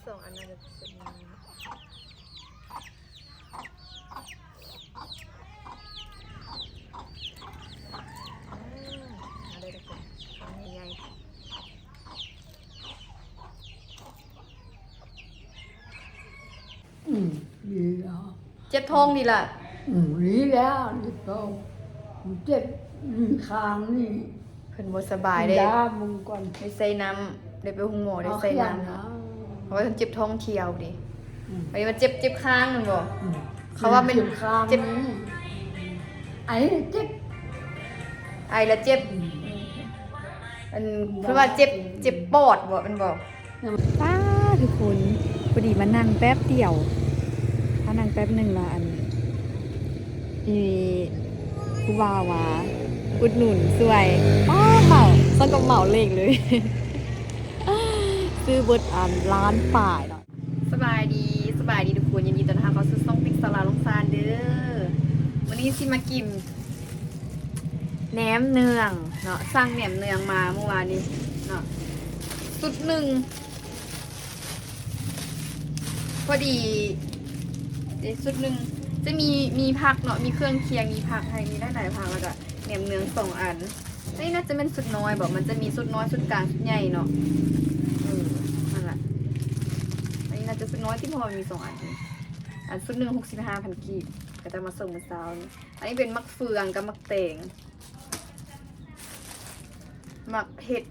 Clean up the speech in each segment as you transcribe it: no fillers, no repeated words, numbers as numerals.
2 อันน่าจะเป็นอะไรทุกคนทำใหญ่ดีแล้ว เจ็บท้องดีล่ะ ดีแล้วนี่ก็เจ็บนี่คางนี่ เพิ่นบ่สบายเด้ ยามึงก่อน ได้ใส่น้ำได้ไปหุงหมอได้ใส่น้ำเพราะว่าเพิ่นเจ็บท้องเที่ยวดิอันนี้มันเจ็บค้างมันบ่เขาว่ามัน คาง เจ็บ นี่ไอ้เจ็บ ไอแล้วเจ็บอันเพิ่นว่าเจ็บปอดบ่มันบอกป้าทุกคนพอดีมานั่งแป๊บเดียวถ้านั่งแป๊บนึงละอันมีผู้บ่าวว่าอุดหนุนสวยเหมาซ่อนกับเหมาเลขเลย ซื้อเบิดร้านป่ายเนาะสบายดีทุกคนยินดีต้อนรับเข้าสู่ช่องปิ๊กสลาลงซานเด้อวันนี้สิมากินแหนมเนืองเนาะสั่งแหนมเนืองมาเมื่อวานนี้เนาะสุดหนึ่งพอดีสุดหนึ่งจะมีผักเนาะมีเครื่องเคียงมีผักให้มีได้หลายผักแล้วก็แหนมเนือง2 อันนี่น่าจะเป็นสุดน้อยบอกมันจะมีสุดน้อยสุดกลางสุดใหญ่เนาะนั่นแหละอันนี้น่าจะสุดน้อยที่พอมี2 อันอันสุดหนึ่ง65,000 กีบก็จะมาส่งมื้อเช้านี้อันนี้เป็นมักเฟืองกับมักเตงมักเผ็ด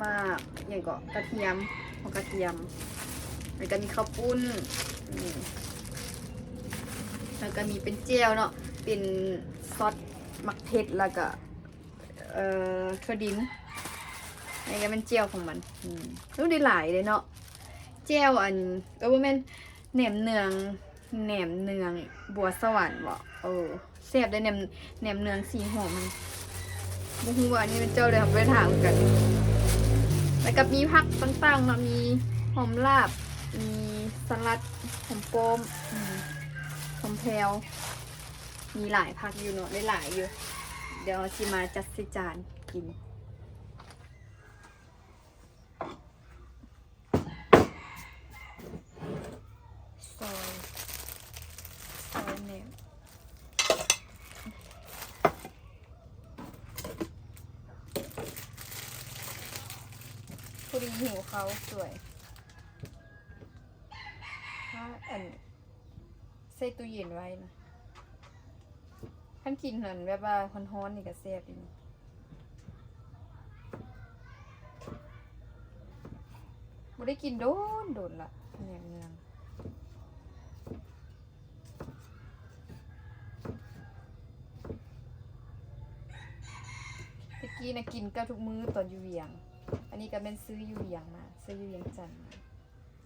มากอย่างก็กระเทียมของกระเทียมแล้วก็มีข้าวปุ้นแล้วก็มีเป็นเจลเนาะเป็นซอสมักเผ็ดแล้วก็ถั่วดินนี่ก็เป็นเจลของมันรู้ได้หลายเลยเนาะเจลอันก็ว่าแม่นแหนมเนืองบัวสวรรค์บ่แซ่บได้แหนมเนืองสีหอมมันบ่ฮู้ว่าอันนี้เป็นเจ้าเลยครับไปถามกันแล้วก็มีผักต่างๆเนาะมีหอมลาบมีสลัดหอมป้อมหอมแพรวมีหลายผักอยู่เนาะได้หลายอยู่เดี๋ยวสิมาจัดใส่จานกินซอยแหนมพอดีหิวเขาสวยถ้าใส่ตู้เย็นไว้นะท่านกินหันแบบว่าฮ้อนๆนี่ก็แซ่บดีนะไม่ได้กินโดนละแหนมเนืองตะกี้นะกินก็ทุกมื้อตอนอยู่เวียงอันนี้ก็เป็นซื้ออยู่เวียงมาซื้ออยู่เวียงจันทน์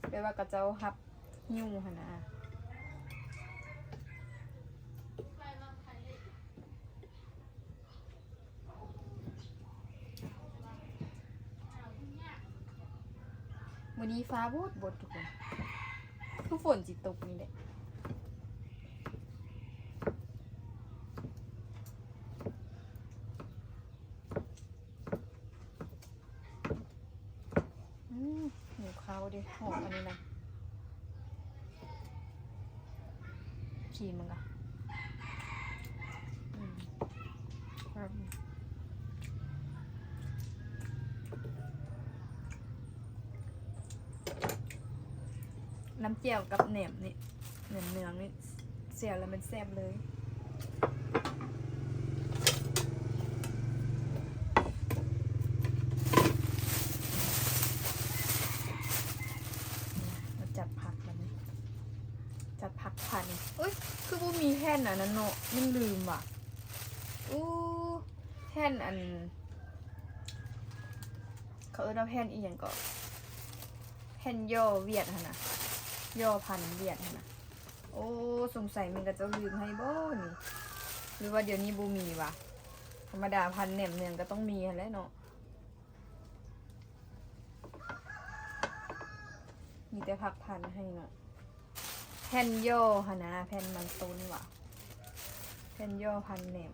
แปลว่ากระเจ้าฮับยุ่งหั่นนะวันนี้ฟ้าบดทุกคนคือฝนจิตกนี่แหละหิวข้าวดิหอมอันนี้นะขีมันละน้ำเจียวกับแหนมนี่แหนมเนืองนี่เสียแล้วมันแซ่บเลยมาจัดผักกันจัดผักพันอุ้ยคือบ่มีแผ่นอันนั้นเนาะมันลืมว่ะแผ่นอันเขาเอาแผ่นอีกอย่างก็แผ่นย่อเวียดฮะนะย่อพันเวียดฮะนะโอ้สงสัยมันก็จะลืมให้บ่นี่หรือว่าเดี๋ยวนี้บูมีวะธรรมดาพันแหนมเนืองก็ต้องมีแล้วเนาะมีแต่พักพันให้เนาะแผ่นย่อฮะนะแผ่นมันต้นวะแผ่นย่อพันแหนม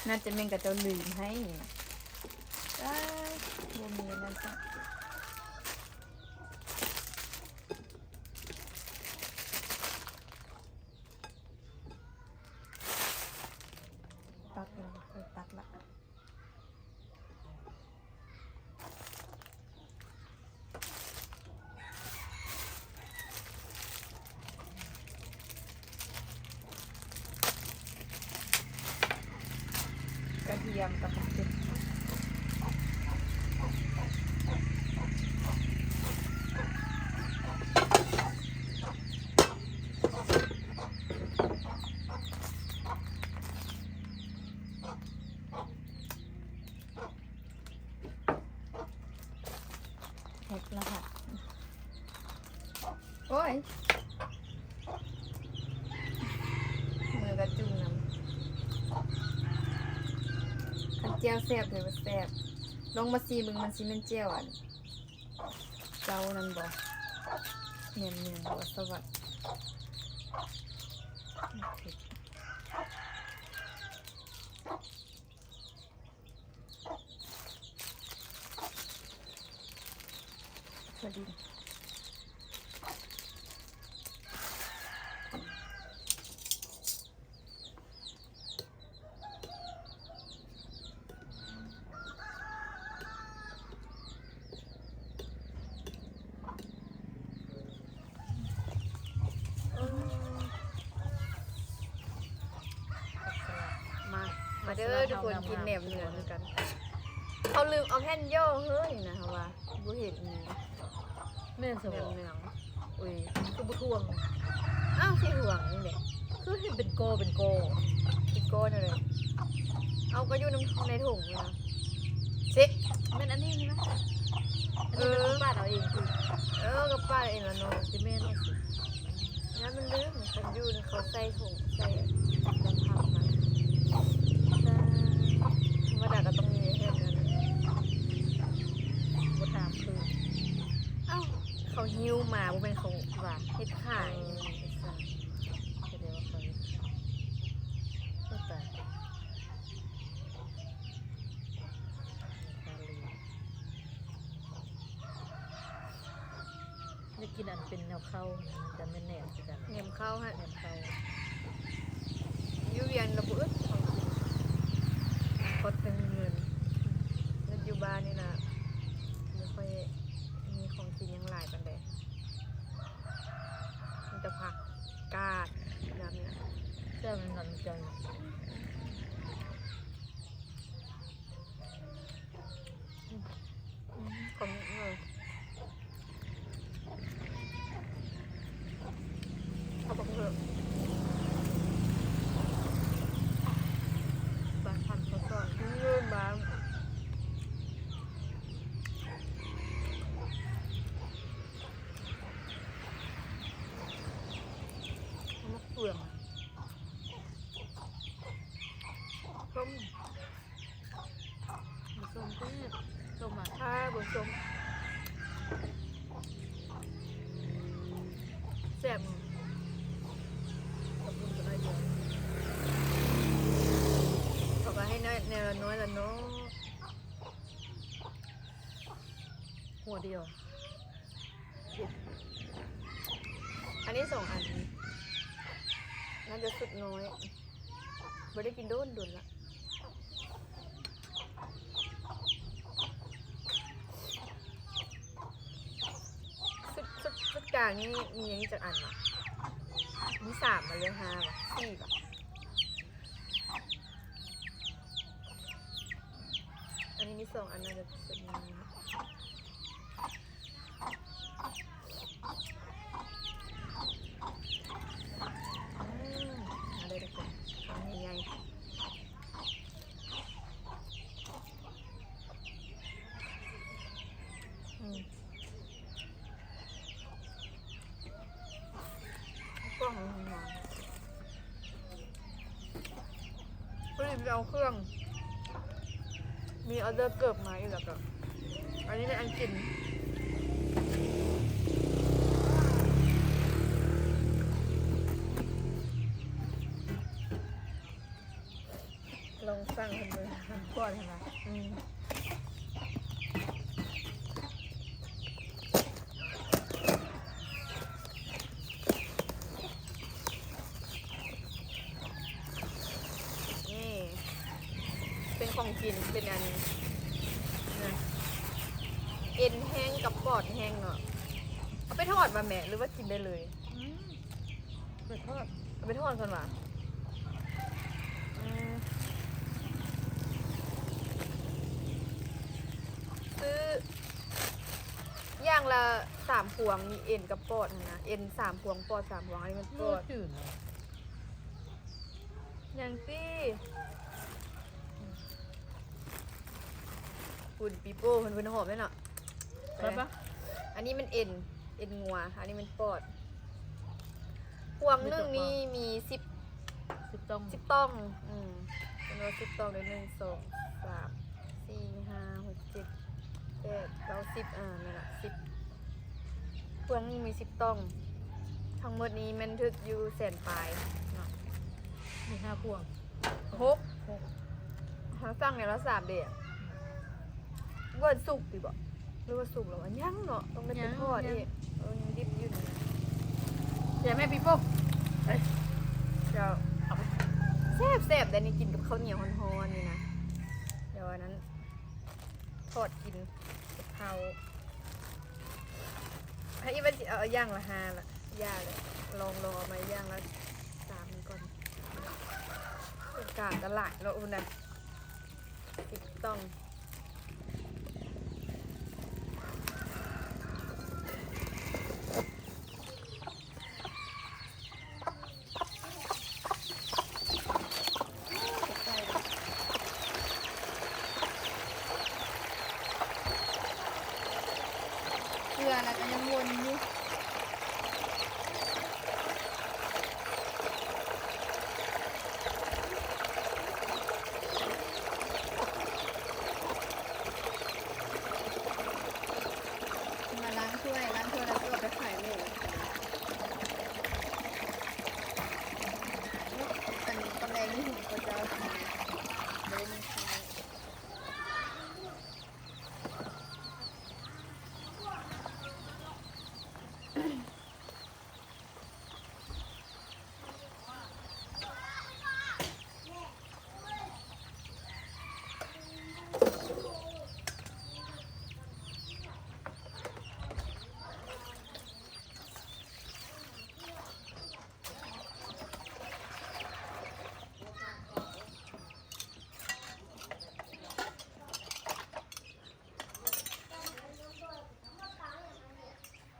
น่าจะเม่นกับเจ้าลืมให้ได้บ่มีนั่นจ้ะตักเลยตักละกระเทียมกับผักเผ็ดเผ็ดแล้วค่ะโอ้ยมือกระจุ่มน้ำคันเจียวแซ่บเลยว่าแซ่บลองมาซีมึงมันซีมันเจียวอันเจ้านั่นบ่เนียนเนียนบ่สวัสดิ์สวัสดีมาเด้อทุกคนกินแหนมเนื้อด้วยกัน เขาลืมเอาแผ่นย่อเฮ้ยนะคะว่าบุเห็นนี่ แม่นส แหน ม ม อง เนื้อ อุ้ยคือบุทวง อ้าวที่ห่วงนี่แหละ คือเห็นเป็นโกเป็นโก อีกโก้นเลยเอาก็อยู่ในถุงเลยนะสิ แม่นอันนี้นี่นะอันนี้เป็นบ้านเราเองคือ กับป้าเองละเนาะ ที่แม่เราสิ งั้นมันลืมฉันอยู่นะเขาใส่ถุงใส่ลำพังมาธรรมดาก็ต้องมีแค่นั้น บุถามคือ อ้าวเขาหิ้วมาบ่เป็นเขาว่าเฮ็ดขาย แสดงว่าเขาก็แต่จะกินอันเป็นแนวเข้าจะไม่แหนมสิกัน เนียมเข้าฮะ แหนมเข้า อยู่เวียนระเบิดของกินกดเป็นเงินแล้วอยู่บ้านนี่นะไม่ค่อยมีของกินยังหลายปันใดมีแต่ผักกาดแบบนี้ เจ้ามันนอนจัง ของเขาบอกเถอะบ้านพันเขาสอนเงื่อนบ้านมะเฟืองต้ม บุส้มก็เนี่ยส้มอ่ะ ถ้าบนส้มแซ่บ ขอบคุณก็ได้เยอะ เขาก็ให้น้อยแนวละน้อยละเนาะ หัวเดียว อันนี้2 อันน่าจะสุดน้อยไม่ได้กินโดนดุนละสุดกลางนี่มีอย่างนี้จากอันอ่ะมี3มาเลย5ป่ะ4ป่ะอันนี้มี2 อันน่าจะสุดน้อยอะไรทุกคนทำใหญ่กล้องของน้องพอดีไปเอาเครื่อง มีออเดอร์เกิบมาอยู่แล้วก็อันนี้ในอันกิน ลองใส่ ฟังคนเมืองก่อนใช่ไหมนี่เป็นของกินเป็นอันนะเอ็นแห้งกับปอดแห้งเนาะเอาไปทอดมาแม่หรือว่ากินได้เลยไปทอดเอาไปทอดก่อนว่ะซื้อย่างละ3 พวงมีเอ็นกับปอดนะเอ็น3 พวงปอด3 พวงอันนี้มันปอดอย่างตี้คุณปีโป้เพิ่นหอมไหมเนาะใช่ปะอันนี้มันเอ็นงัวอันนี้มันปอดพวงนึงนี่มี10 ต้องเป็นว่า10 ต้องได้1 2 3 4 5 6 7 8 9 10นั่นแหละ10พวงนึงมี10 ต้องทั้งหมดนี้มันถึกอยู่แสนปลายเนาะมี5 พวง6หาสั่งเนี่ยละ3 เดือนเวิร์ดสุกดิบ่หรือว่าสุกแล้วอันยังเนาะต้องไปทอดอีกยังดิบอยู่นี่เดี๋ยวแม่ปีโป้เดี๋ยวแซ่บแต่นี่กินกับข้าวเหนียวฮ้อนๆนี่นะเดี๋ยวอันนั้นทอดกินกับข้าวให้อีวันสิเอาย่างละ5ละย่าเลยลองเอามาย่างละ3นี่ก่อนกลางตลาดแล้วอุ่นน่ะ10 ต้องเกลือแล้วก็ยังวนอยู่มาล้างถ้วยแล้วก็เอาไปขายเลยอันนี้ตอนแรกนี่ผมก็จะเอาขายเลยไม่ขาย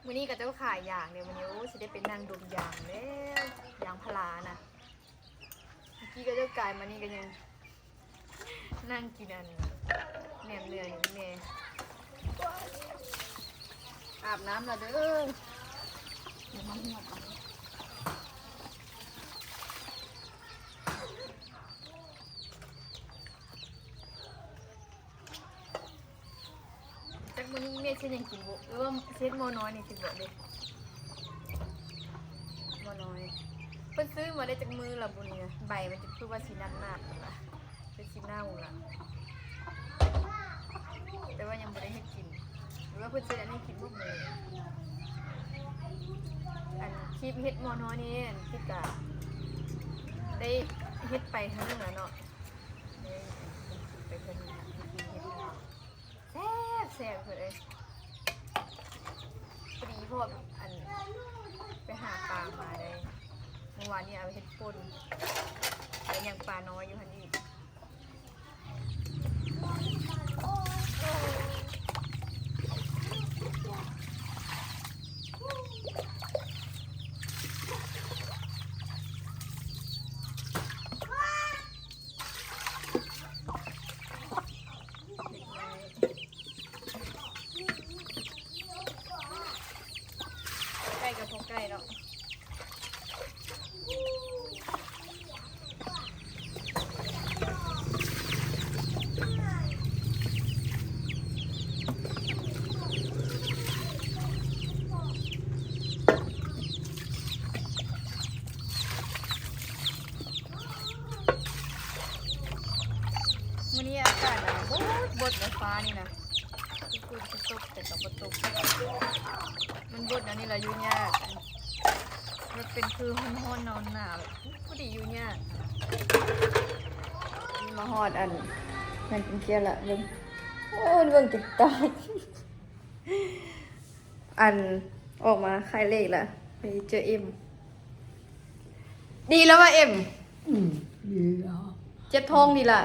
วันนี้ก็จะขายยางเนี่ยวันนี้โอ้สิได้เป็นนางดมยางแล้วยางพลานะเมื่อกี้ก็จะกลายมานี่ก็ยังนั่งกินอันแหนมเนื้ออยู่นี่ อาบน้ำละเด้อเดี๋ยวมาหัวดเอาจากมื้อนี้แม่เช่นยังกินบ่หรือว่าเช็ดโมน้อยนี่สิบ่เด้โมน้อยเพิ่นซื้อมาได้จากมือละบุญเนี่ยใบมันจะคือว่าสีนัดๆล่ะเป็นสีหน้าหุ่นล่ะแต่ว่ายังบ่ได้ให้กินหรือว่าเพิ่นซื้ออันนี้กินบ่มื้ออันคลิปเฮ็ดโมน้อยนี่ที่กะได้เฮ็ดไปทั้งนึงแล้วเนาะได้ไปเพิ่นเฮ็ดแซ่บเพิ่นเอ้ยพอดีพวกอันไปหาปลามาได้เมื่อวานนี้เอาไปเฮ็ดป่นแล้วยังปลาน้อยอยู่หั่นอีกใกล้กับพวกใกล้แล้ว นี่นะคือตกแต่กับตกมันบดอันนี้เรายุ่งยากมันเป็นคือห้อนหนาวผู้ดียุ่งยาก มาฮอดอันนั่นเป็นเกียร์ละเบิ่งโอ้ยเบิ่งติ๊กต็อกอันออกมาขายเลขละไปเจอเอ็มดีแล้วว่าเอ็ม ดีแล้ว เจ็บท้องดีละ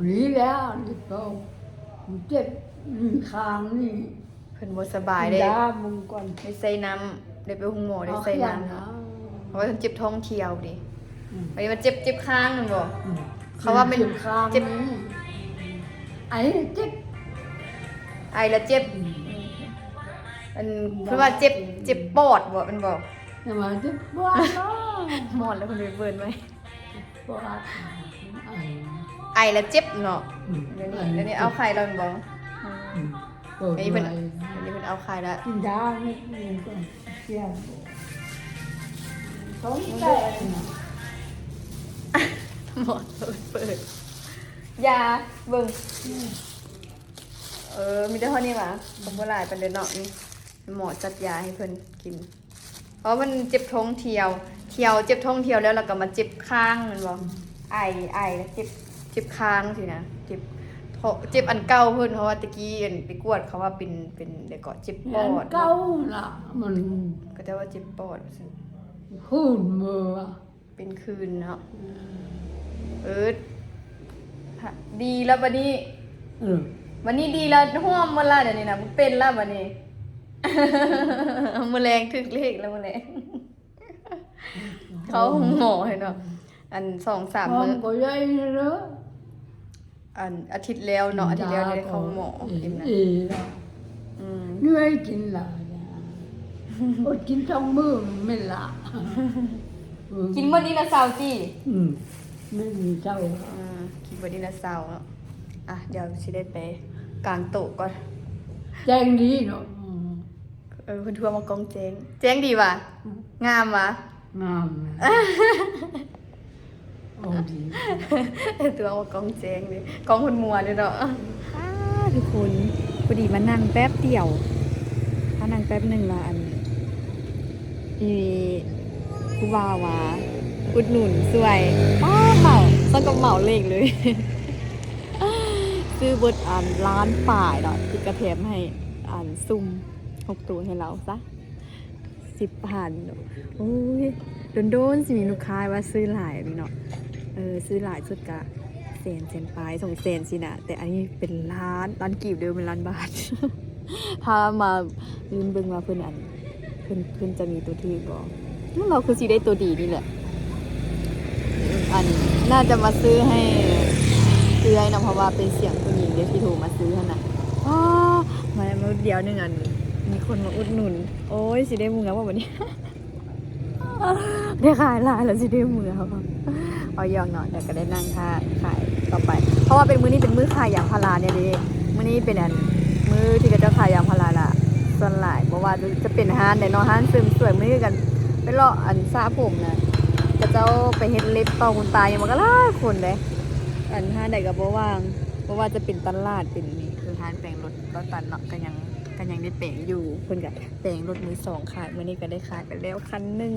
ดีแล้วนี่ก็เจ็บคางนี่ เพิ่นบ่สบายได้ ยามึงก่อน ได้ใส่น้ำได้ไปหุงหมอได้ใส่น้ำเพราะว่าเจ็บท้องเที่ยวดิไปมันเจ็บค้างนั่นบ่เขาว่าเป็น คาง เจ็บ ไอ้เจ็บ ไอแล้วเจ็บอันเพิ่นว่าเจ็บปอดบ่มันบอก แต่ว่าเจ็บปวดเนาะ หมอนแล้วเพิ่นไปเบิ่นไว้ ปวดไอ้ ไอแล้วเจ็บเนาะเดี๋ยวนี้เอาไข่แล้วมันบอก ปวด อันนี้ ไ เพิ่นเอาไข่แล้ว กินยาไม่กินก่อนเสียท้องแตก หมอนเปิดยาเบิ่งมีแต่เท่านี้หว่าผมบ่หลายปานใดเนาะนี่หมอจัดยาให้เพิ่นกิน เพราะมันเจ็บท้องเที่ยวเจ็บท้องเที่ยวแล้วก็มาเจ็บข้างมันบ่ไอแล้วเจ็บข้างสินะเจ็บอันเก่าเพิ่นเพราะว่าตะกี้อันไปกวดเขาว่าเป็นเดี๋ยวก็เจ็บปอด เก้าล่ะมัน ก็จะว่าเจ็บปอดว่าซั่น พูดมือ เป็นคืนเนาะดีแล้วบัดนี้ วันนี้ดีแล้วห่วมมาละเดี๋ยวนี้นะมันเป็นแล้ววันนี้ มแมลงถึกเลขแล้วมแมลง เขาหมอให้เนาะอัน2-3 มื้อ ก็ใหญ่เนอะ อันอาทิตย์แล้วเนาะอาทิตย์แล้วได้เข้าหมอกินนะ เหนื่อยกินหลายอดกินสองมื้อไม่ละ กินมื้อนี้ละ20จี้ ไม่มีเจ้า กินมื้อนี้ละ20เนาะอ่ะเดี๋ยวสิได้ไปกลางโต๊ะก่อน แจ้งดีเนาะ เพิ่นทัวร์มากองแจ้งดีว่ะงามว่ะ งามนะโอ้ดี ตัวว่ากองแจงเลยกองคนมัวเลยเนาะทุกคนพอดีมานั่งแป๊บเดียวถ้านั่งแป๊บหนึ่งละอันมีผู้บ่าวว่าอุดหนุนสวยเหมาสักกับเหมาเลขเลย ซื้อบทร้านป่ายเนาะติดกระแถมให้ซุ่ม6 ตัวให้เราซะ10,000โอ้ยโดนสิมีลูกค้าว่าซื้อหลายนี่เนาะซื้อหลายสุดกะแสนปลาย200,000สินะแต่อันนี้เป็นล้านกีบเดิมเป็นล้านบาท ถ้ามาลืมเบิ่งว่าเพิ่นจะมีตัวที่บ่เราคือสิได้ตัวดีนี่แหละอันน่าจะมาซื้อให้นะเพราะว่าเป็นเสียงผู้หญิงเดี๋ยวที่โทรมาซื้อหั่นน่ะมาเดี๋ยวนึงอันมีคนมาอุดหนุนโอ้ยสิได้มือว่าวันนี้ ได้ขายหลายแล้วสิได้มือครับเอายองเนาะเดี๋ยวก็ได้นั่งขายต่อไปเพราะว่าเป็นมื้อนี้เป็นมื้อขายยางพาราเนี่ยดิมื้อนี้เป็นมื้อที่จะขายยางพาราละส่วนหลายเพราะว่าจะเป็นห้านแต่เนาะห้านเสริมสวยมื้อกันไปเลาะสระผมนะก็เจ้าไปเฮ็ดเล็บต่อคุณตายังมันก็หลายคนเด้ห้านใดก็บ่ว่างเพราะว่าจะเป็นตลาดเป็นนี่คือห้านแปลงรถตันเนาะก็ยังได้แปลงอยู่เพิ่นก็แปลงรถมือ2ขายมื้อนี้ก็ได้ขายไปแล้วคันนึง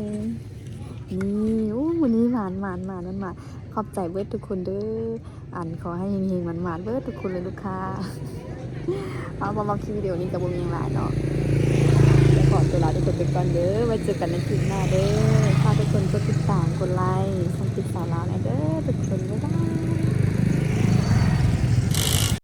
นี่โอ้วันนี้หมานขอบใจเบิดทุกคนเด้อขอให้เฮงๆหมานเบิดทุกคนเลยลูกค้าเอามาคลิปวิดีโอนี้กับบ่มีหยังหลายเนาะขอตัวลาทุกคนไปก่อนเด้อไว้เจอกันในคลิปหน้าเด้อฝากทุกคนกดติดตามกดไลค์ช่องติดตามเราเด้อทุกคนบ๊ายบาย